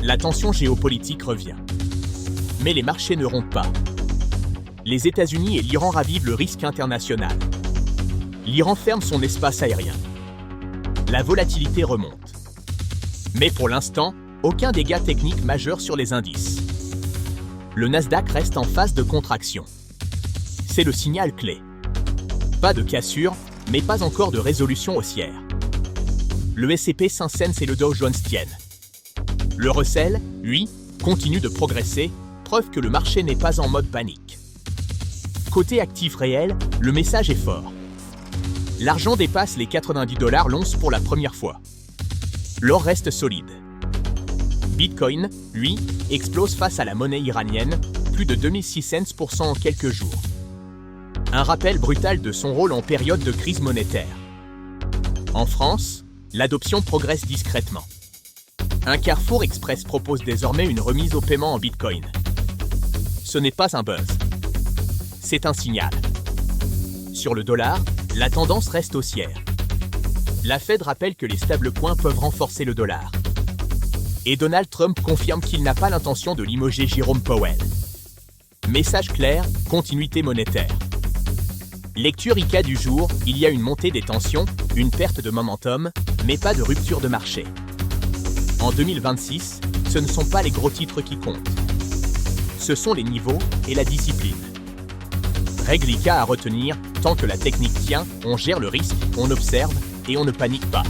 la tension géopolitique revient. Mais les marchés ne rompent pas. Les États-Unis et l'Iran ravivent le risque international. L'Iran ferme son espace aérien. La volatilité remonte. Mais pour l'instant, aucun dégât technique majeur sur les indices. Le Nasdaq reste en phase de contraction. C'est le signal clé. Pas de cassure, mais pas encore de résolution haussière. Le S&P 500 et le Dow Jones tiennent. Le Russell, lui, continue de progresser, preuve que le marché n'est pas en mode panique. Côté actifs réels, le message est fort. L'argent dépasse les 90 $ l'once pour la première fois. L'or reste solide. Bitcoin, lui, explose face à la monnaie iranienne, plus de 2600% en quelques jours. Un rappel brutal de son rôle en période de crise monétaire. En France, l'adoption progresse discrètement. Un Carrefour Express propose désormais une remise au paiement en Bitcoin. Ce n'est pas un buzz. C'est un signal. Sur le dollar, la tendance reste haussière. La Fed rappelle que les stablecoins peuvent renforcer le dollar. Et Donald Trump confirme qu'il n'a pas l'intention de limoger Jerome Powell. Message clair, continuité monétaire. Lecture ICA du jour, il y a une montée des tensions, une perte de momentum, mais pas de rupture de marché. En 2026, ce ne sont pas les gros titres qui comptent. Ce sont les niveaux et la discipline. Règle ICA à retenir, tant que la technique tient, on gère le risque, on observe et on ne panique pas.